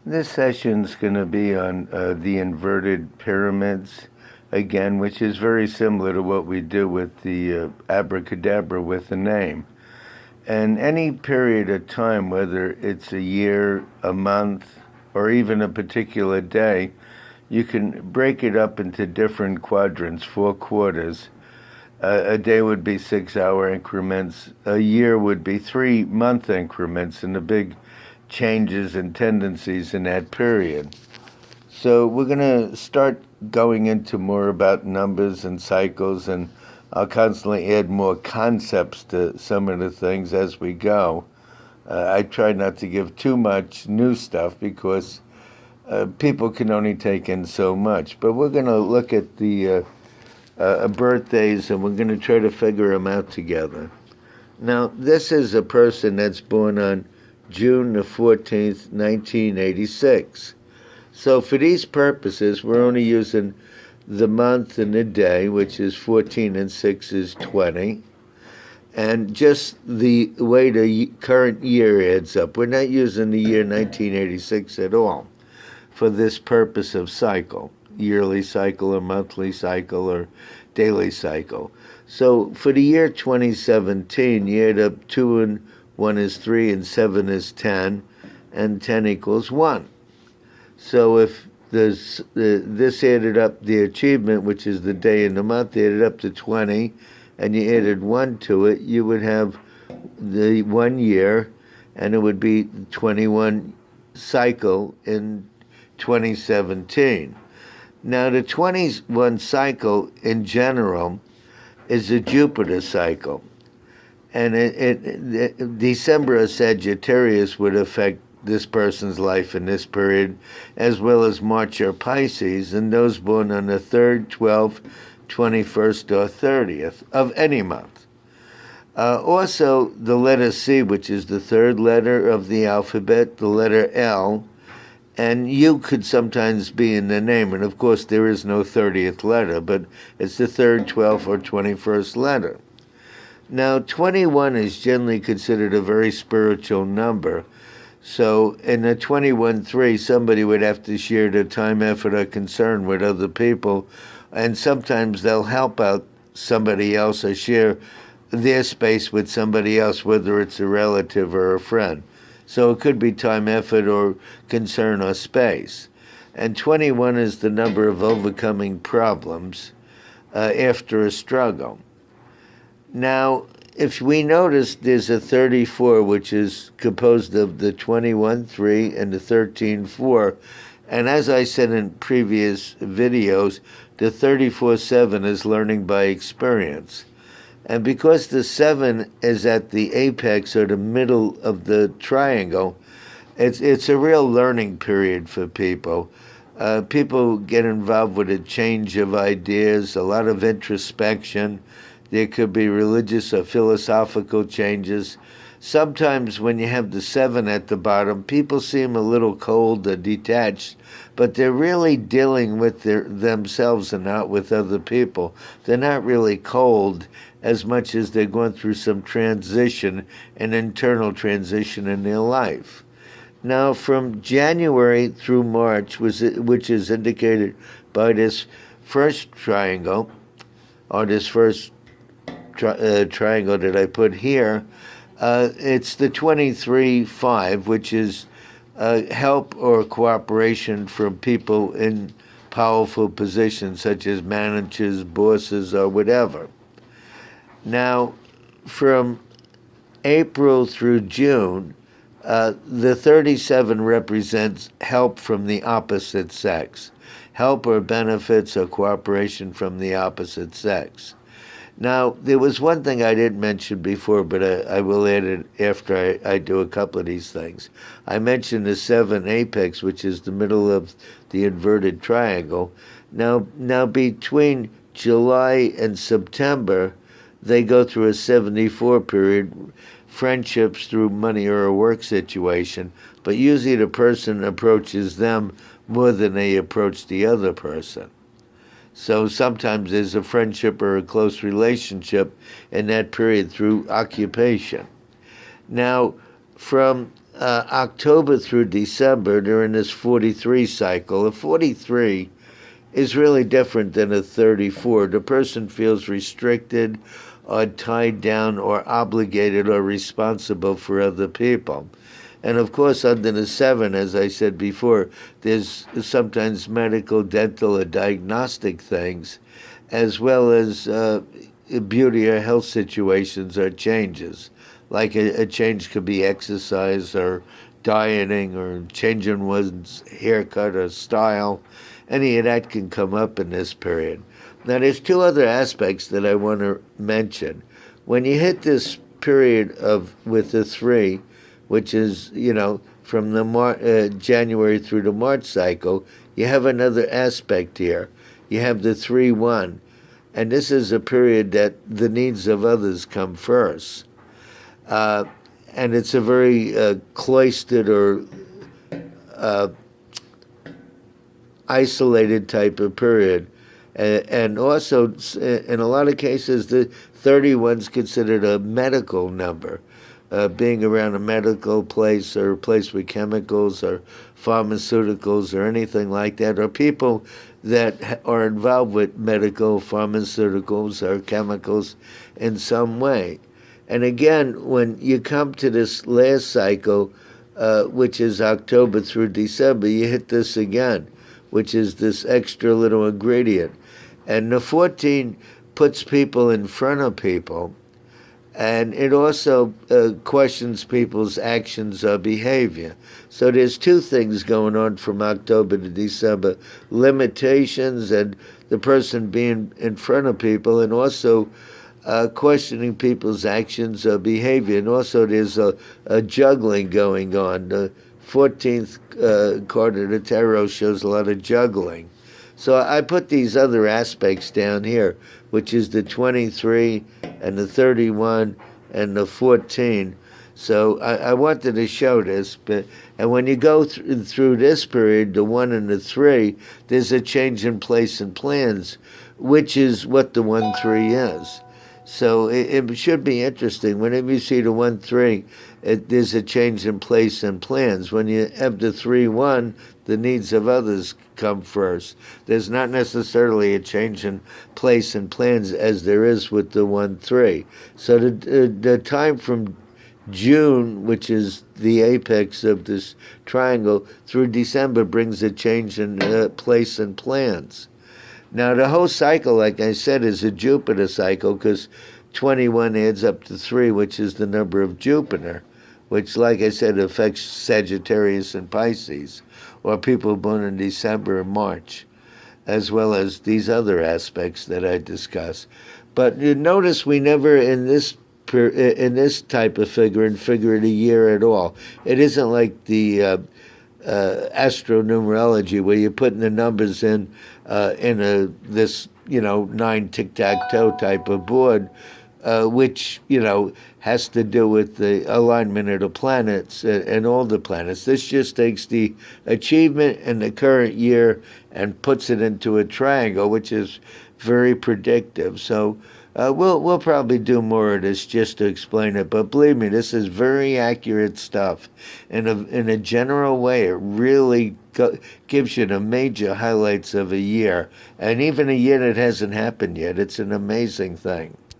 This session's going to be on the inverted pyramids, again, which is very similar to what we do with the abracadabra with the name. And any period of time, whether it's a year, a month, or even a particular day, you can break it up into different quadrants, 4 quarters. A day would be 6 hour increments. A year would be 3 month increments, and the big changes and tendencies in that period. So we're going to start going into more about numbers and cycles, and I'll constantly add more concepts to some of the things as we go. I try not to give too much new stuff because people can only take in so much. But we're going to look at the birthdays, and we're going to try to figure them out together. Now, this is a person that's born on June the 14th, 1986. So for these purposes, we're only using the month and the day, which is 14 and 6 is 20, and just the way the current year adds up. We're not using the year 1986 at all for this purpose of cycle, yearly cycle or monthly cycle or daily cycle. So for the year 2017, you add up 2 and 1 is 3 and 7 is 10, and 10 equals 1. So if this added up the achievement, which is the day and the month, added up to 20, and you added 1 to it, you would have the 1 year, and it would be 21 cycle in 2017. Now, the 21 cycle in general is a Jupiter cycle, and December of Sagittarius would affect this person's life in this period, as well as March or Pisces, and those born on the 3rd, 12th, 21st, or 30th of any month. Also, the letter C, which is the third letter of the alphabet, the letter L, and U could sometimes be in the name, and of course there is no 30th letter, but it's the 3rd, 12th, or 21st letter. Now, 21 is generally considered a very spiritual number. So in a 21-3, somebody would have to share their time, effort, or concern with other people, and sometimes they'll help out somebody else or share their space with somebody else, whether it's a relative or a friend. So it could be time, effort, or concern, or space. And 21 is the number of overcoming problems after a struggle. Now, if we notice, there's a 34, which is composed of the 21-3 and the 13-4. And as I said in previous videos, the 34-7 is learning by experience. And because the 7 is at the apex or the middle of the triangle, it's a real learning period for people. People get involved with a change of ideas, a lot of introspection. There could be religious or philosophical changes. Sometimes when you have the 7 at the bottom, people seem a little cold or detached, but they're really dealing with themselves and not with other people. They're not really cold as much as they're going through some transition, an internal transition in their life. Now, from January through March, which is indicated by this first triangle, or this first triangle that I put here, it's the 23-5, which is help or cooperation from people in powerful positions, such as managers, bosses, or whatever. Now, from April through June, the 37 represents help from the opposite sex, help or benefits or cooperation from the opposite sex. Now, there was one thing I didn't mention before, but I will add it after I do a couple of these things. I mentioned the 7 apex, which is the middle of the inverted triangle. Now between July and September, they go through a 74 period, friendships through money or a work situation, but usually the person approaches them more than they approach the other person. So sometimes there's a friendship or a close relationship in that period through occupation. Now, from October through December, they're in this 43 cycle. A 43 is really different than a 34. The person feels restricted or tied down or obligated or responsible for other people. And of course, under the 7, as I said before, there's sometimes medical, dental, or diagnostic things, as well as beauty or health situations or changes. Like a change could be exercise or dieting or changing one's haircut or style. Any of that can come up in this period. Now, there's two other aspects that I want to mention. When you hit this period of with the 3, which is, from the January through the March cycle, you have another aspect here. You have the 3-1, and this is a period that the needs of others come first. And it's a very cloistered or isolated type of period. And also, in a lot of cases, the 31 is considered a medical number. Being around a medical place or a place with chemicals or pharmaceuticals or anything like that, or people that are involved with medical, pharmaceuticals, or chemicals in some way. And again, when you come to this last cycle, which is October through December, you hit this again, which is this extra little ingredient. And the 14 puts people in front of people, and it also questions people's actions or behavior. So there's two things going on from October to December: limitations and the person being in front of people, and also questioning people's actions or behavior. And also there's a juggling going on. The 14th card of the tarot shows a lot of juggling. So I put these other aspects down here, which is the 23 and the 31 and the 14. So I wanted to show this. And when you go through this period, the 1 and the 3, there's a change in place and plans, which is what the 1-3 is. So it should be interesting. Whenever you see the 1-3, there's a change in place and plans. When you have the 3-1, the needs of others come first. There's not necessarily a change in place and plans as there is with the 1-3. So the time from June, which is the apex of this triangle, through December brings a change in place and plans. Now, the whole cycle, like I said, is a Jupiter cycle because 21 adds up to 3, which is the number of Jupiter, which, like I said, affects Sagittarius and Pisces, or people born in December and March, as well as these other aspects that I discussed. But you notice we never, in this type of figure of the year at all. It isn't like the astronumerology where you're putting the numbers in this 9 tic-tac-toe type of board, which has to do with the alignment of the planets and all the planets. This just takes the achievement in the current year and puts it into a triangle, which is very predictive. So we'll probably do more of this just to explain it. But believe me, this is very accurate stuff. In a general way, it really gives you the major highlights of a year. And even a year that hasn't happened yet. It's an amazing thing.